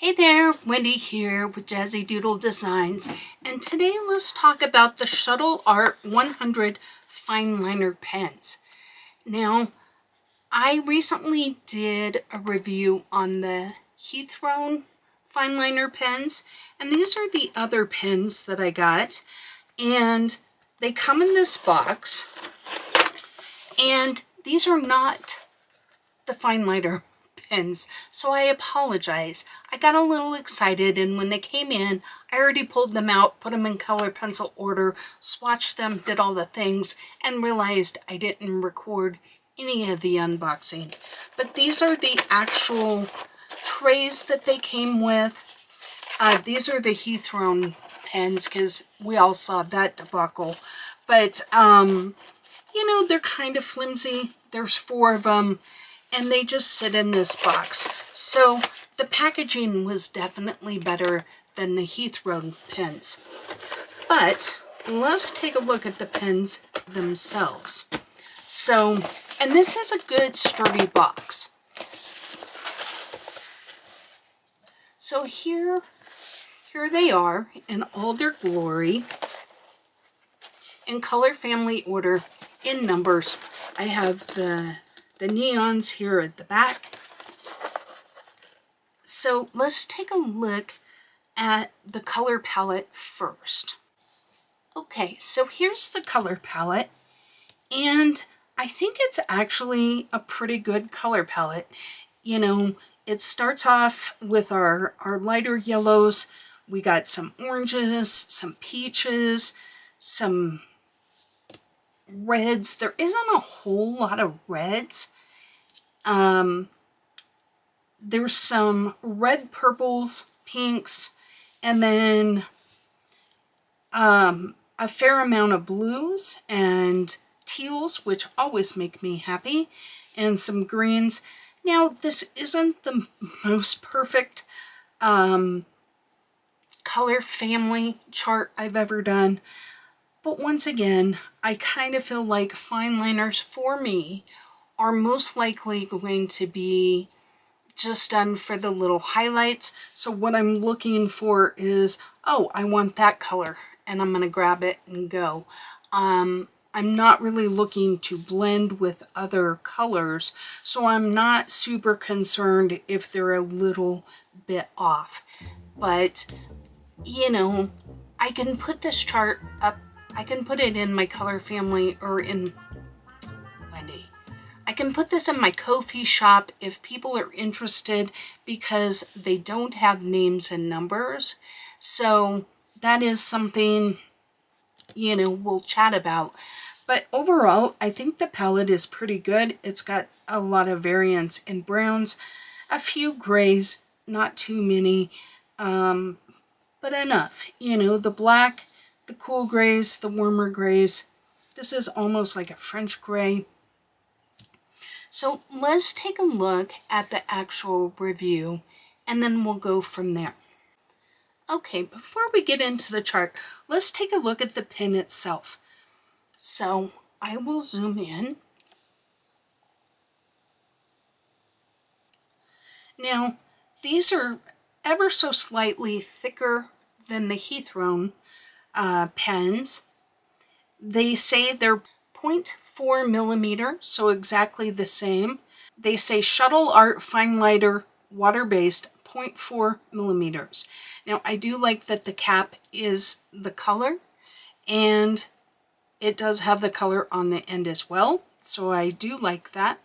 Hey there, Wendy here with Jazzydoodledesigns, and today let's talk about the Shuttle Art 100 fine liner pens. Now, I recently did a review on the Heathrow fine liner pens, and these are the other pens that I got, and they come in this box, and these are not the fine liner pens, so I apologize. I got a little excited, and when they came in, I already pulled them out, put them in color pencil order, swatched them, did all the things, and realized I didn't record any of the unboxing. But these are the actual trays that they came with. These are the Heathrow pens, because we all saw that debacle. But, you know, they're kind of flimsy. There's 4 of them, and they just sit in this box. So the packaging was definitely better than the Heathrow pens. But let's take a look at the pens themselves. So, and this is a good sturdy box. So here they are in all their glory, in color family order, in numbers. I have the neons here at the back. So let's take a look at the color palette first. Okay, so here's the color palette, and I think it's actually a pretty good color palette. You know, it starts off with our lighter yellows. We got some oranges, some peaches, some reds. There isn't a whole lot of reds. There's some red, purples, pinks, and then a fair amount of blues and teals, which always make me happy, and some greens. Now, this isn't the most perfect color family chart I've ever done, but once again, I kind of feel like fine liners for me are most likely going to be just done for the little highlights. So what I'm looking for is, oh, I want that color, and I'm going to grab it and go. I'm not really looking to blend with other colors, so I'm not super concerned if they're a little bit off. But, you know, I can put this chart up, I can put it in my color family, or in Wendy. I can put this in my Ko-fi shop if people are interested, because they don't have names and numbers. So that is something, you know, we'll chat about. But overall, I think the palette is pretty good. It's got a lot of variance in browns, a few grays, not too many, but enough. You know, the black, the cool grays, the warmer grays. This is almost like a French gray. So let's take a look at the actual review, and then we'll go from there. Okay, before we get into the chart, let's take a look at the pen itself. So I will zoom in. Now, these are ever so slightly thicker than the Heathrow pens. They say they're 0.4 millimeter, so exactly the same. They say Shuttle Art Fine Liner water-based 0.4 millimeters. Now, I do like that the cap is the color, and it does have the color on the end as well, so I do like that.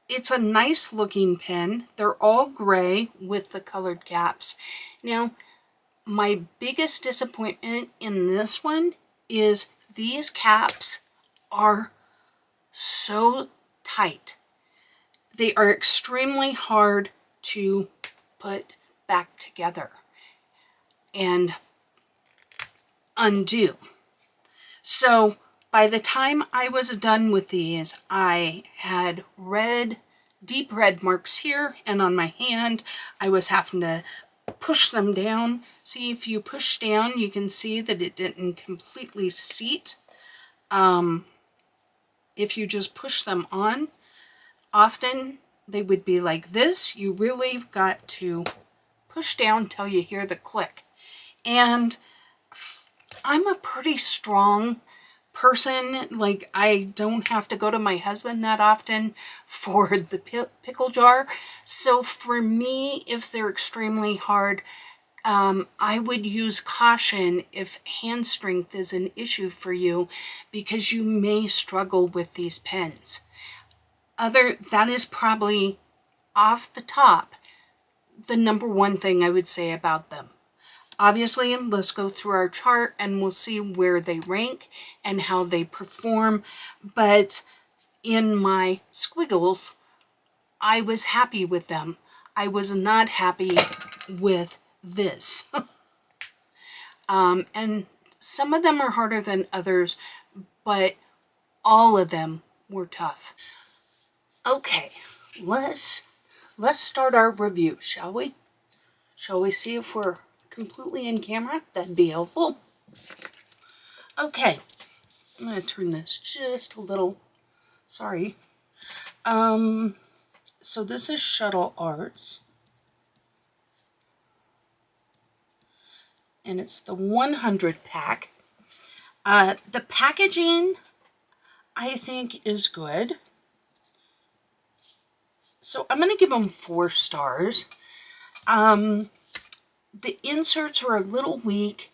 It's a nice looking pen. They're all gray with the colored caps. Now, my biggest disappointment in this one is these caps are so tight. They are extremely hard to put back together and undo. So by the time I was done with these, I had red, deep red marks here, and on my hand I was having to push them down. See, if you push down, you can see that it didn't completely seat. If you just push them on, often they would be like this. You really got to push down till you hear the click. And I'm a pretty strong person. Like, I don't have to go to my husband that often for the pickle jar. So for me, if they're extremely hard, I would use caution if hand strength is an issue for you, because you may struggle with these pens. That is probably off the top the number one thing I would say about them. Obviously, let's go through our chart and we'll see where they rank and how they perform. But in my squiggles, I was happy with them. I was not happy with this. And some of them are harder than others, but all of them were tough. Okay, let's start our review, shall we? Shall we see if we're completely in camera? That'd be helpful. Okay, I'm going to turn this just a little. Sorry. So this is Shuttle Arts. And it's the 100 pack. The packaging, I think, is good. So I'm going to give them 4 stars. The inserts are a little weak.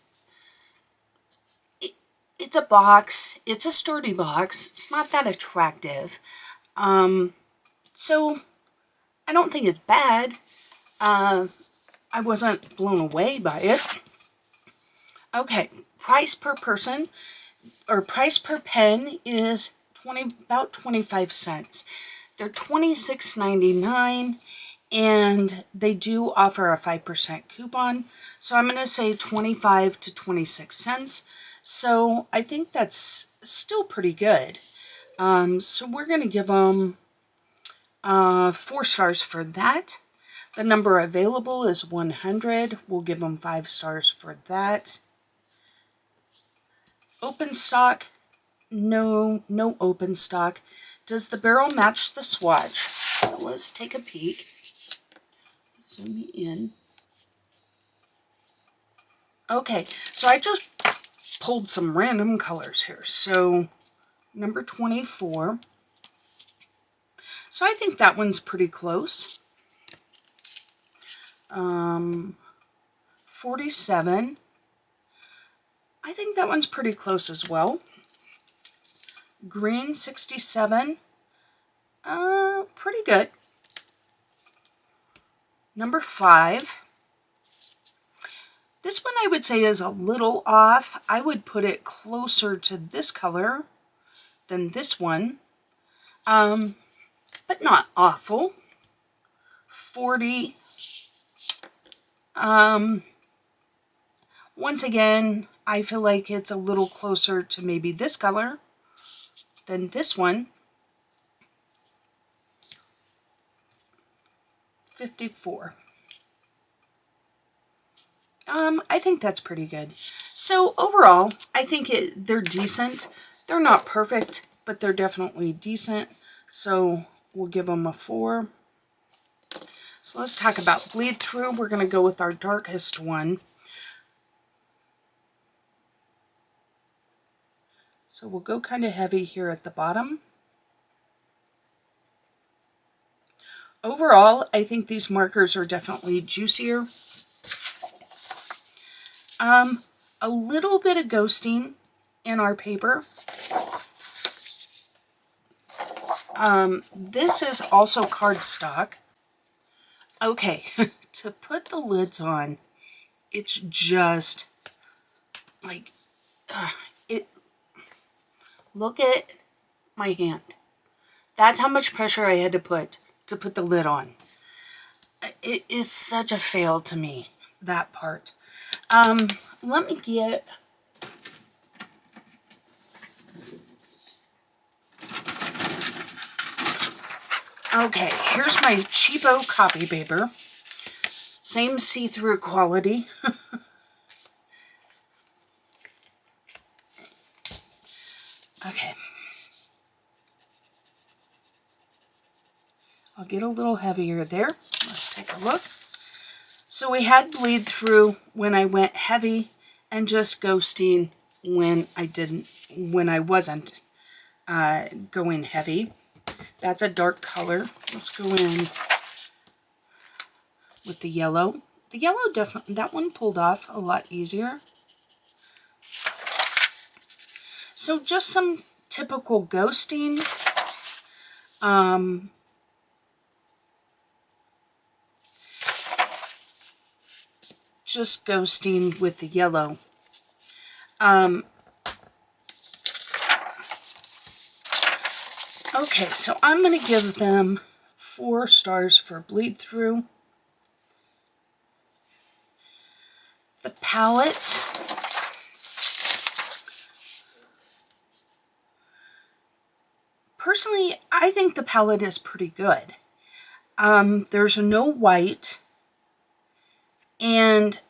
It's a box. It's a sturdy box. It's not that attractive. So I don't think it's bad. I wasn't blown away by it. Okay, price per person, or price per pen is about 25 cents. They're $26.99, and they do offer a 5% coupon. So I'm going to say 25 to 26 cents. So I think that's still pretty good. So we're going to give them 4 stars for that. The number available is 100. We'll give them 5 stars for that. Open stock, no open stock. Does the barrel match the swatch? So let's take a peek. Zoom me in. Okay, so I just pulled some random colors here. So number 24. So I think that one's pretty close. 47. I think that one's pretty close as well. Green, 67. Pretty good. Number 5. This one I would say is a little off. I would put it closer to this color than this one. But not awful. 40. Once again, I feel like it's a little closer to maybe this color than this one. 54. I think that's pretty good. So overall, I think they're decent. They're not perfect, but they're definitely decent. So we'll give them a 4. So let's talk about bleed through. We're going to go with our darkest one. So we'll go kind of heavy here at the bottom. Overall, I think these markers are definitely juicier. A little bit of ghosting in our paper. This is also cardstock. Okay, to put the lids on, it's just like, look at my hand. That's how much pressure I had to put the lid on. It is such a fail to me, that part. Let me get... Okay, here's my cheapo copy paper. Same see-through quality. Okay. I'll get a little heavier there. Let's take a look. So we had bleed through when I went heavy and just ghosting when I wasn't going heavy. That's a dark color. Let's go in with the yellow. The yellow definitely, that one pulled off a lot easier. So just some typical ghosting. Just ghosting with the yellow. Okay, so I'm going to give them 4 stars for bleed through. The palette, personally, I think the palette is pretty good. There's no white, and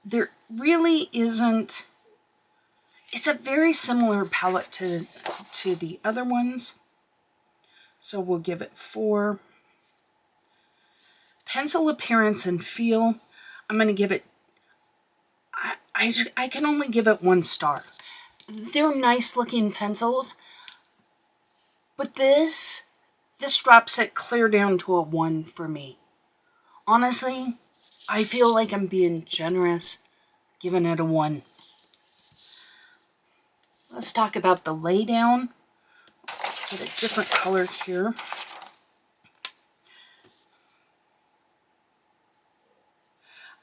there really isn't. It's a very similar palette to the other ones, so we'll give it 4. Pencil appearance and feel, I'm going to give it, I can only give it 1 star. They're nice looking pencils, but this drops it clear down to a 1 for me. Honestly, I feel like I'm being generous giving it a 1. Let's talk about the laydown. Get a different color here.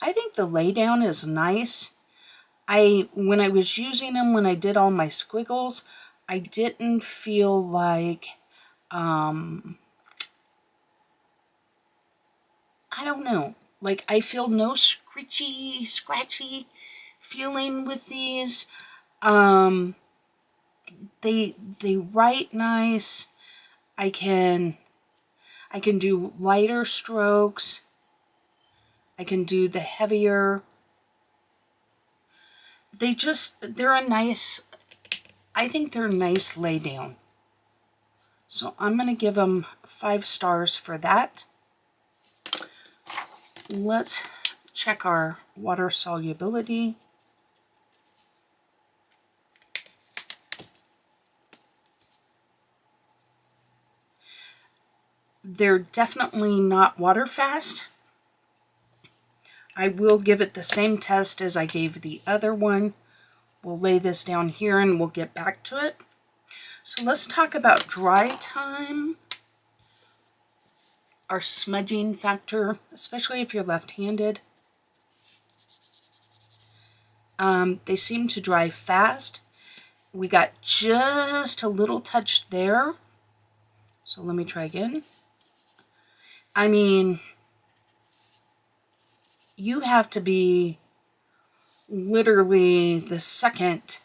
I think the laydown is nice. When I was using them, when I did all my squiggles, I didn't feel like, I don't know, like I feel no scratchy feeling with these. They write nice. I can do lighter strokes. I can do the heavier. They're a nice, I think they're nice lay down. So I'm going to give them 5 stars for that. Let's check our water solubility. They're definitely not water fast. I will give it the same test as I gave the other one. We'll lay this down here and we'll get back to it. So let's talk about dry time. Our smudging factor, especially if you're left-handed. They seem to dry fast. We got just a little touch there. So let me try again. I mean, you have to be literally the second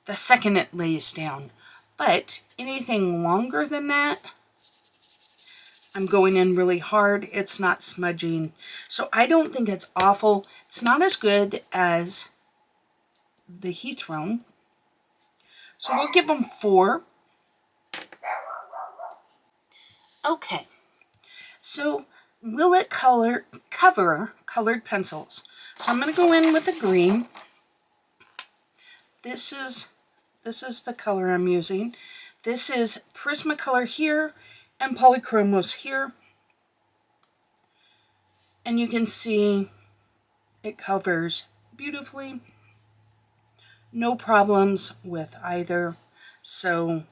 it lays down. But anything longer than that, I'm going in really hard. It's not smudging. So I don't think it's awful. It's not as good as the Heathrone. So we'll give them 4. Okay. So will it cover colored pencils? So I'm going to go in with the green. This is the color I'm using. This is Prismacolor here and Polychromos here. And you can see it covers beautifully. No problems with either. So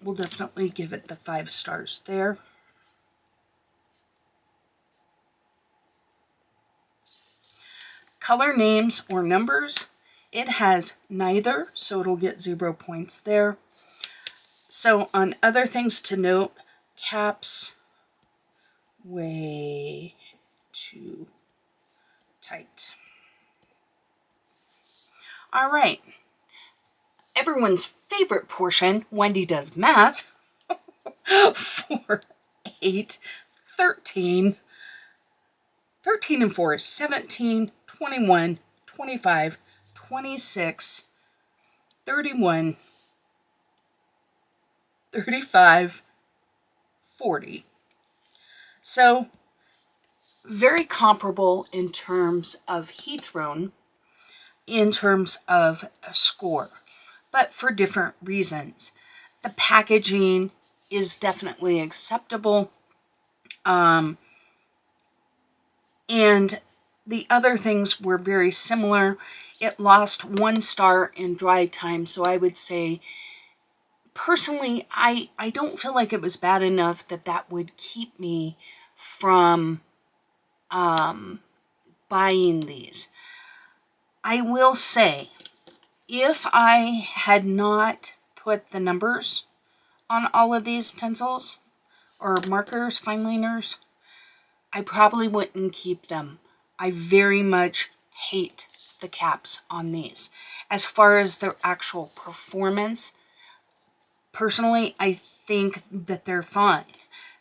we'll definitely give it the 5 stars there. Color names or numbers, it has neither, so it'll get 0 points there. So on other things to note, caps, way too tight. All right, everyone's favorite portion, Wendy does math. 4, 8, 13. 13 and 4 is 17, 21, 25, 26, 31, 35, 40. So very comparable in terms of heat thrown, in terms of a score, but for different reasons. The packaging is definitely acceptable. And the other things were very similar. It lost 1 star in dry time, so I would say, personally, I don't feel like it was bad enough that that would keep me from buying these. I will say, if I had not put the numbers on all of these pencils or markers, fine liners, I probably wouldn't keep them. I very much hate the caps on these. As far as their actual performance, personally, I think that they're fine.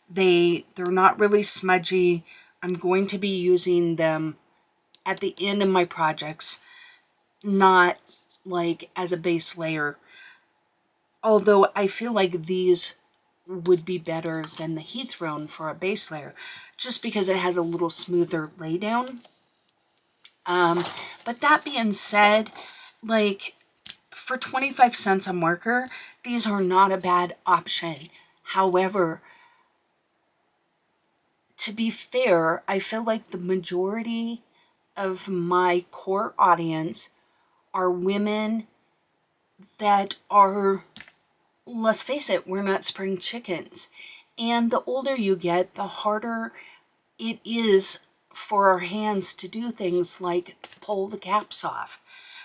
They're not really smudgy. I'm going to be using them at the end of my projects, not like as a base layer. Although I feel like these would be better than the heat thrown for a base layer, just because it has a little smoother laydown. But that being said, like, for 25 cents a marker, these are not a bad option. However, to be fair, I feel like the majority of my core audience are women that are, let's face it, we're not spring chickens. And the older you get, the harder it is for our hands to do things like pull the caps off.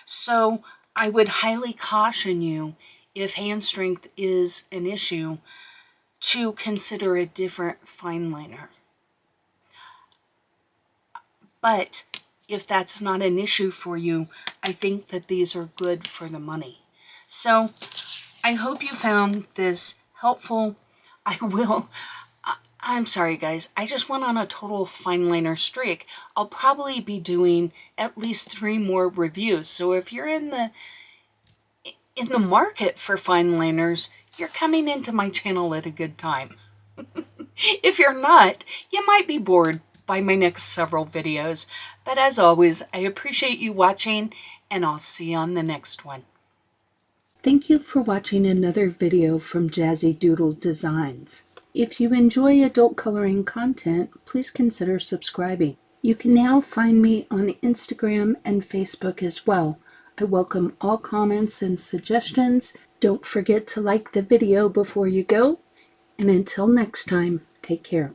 So I would highly caution you, if hand strength is an issue, to consider a different fine liner. But if that's not an issue for you, I think that these are good for the money. So I hope you found this helpful. I'm sorry guys, I just went on a total fine liner streak. I'll probably be doing at least 3 more reviews. So if you're in the market for fine liners, you're coming into my channel at a good time. If you're not, you might be bored by my next several videos. But as always, I appreciate you watching, and I'll see you on the next one. Thank you for watching another video from Jazzydoodledesigns. If you enjoy adult coloring content, please consider subscribing. You can now find me on Instagram and Facebook as well. I welcome all comments and suggestions. Don't forget to like the video before you go. And until next time, take care.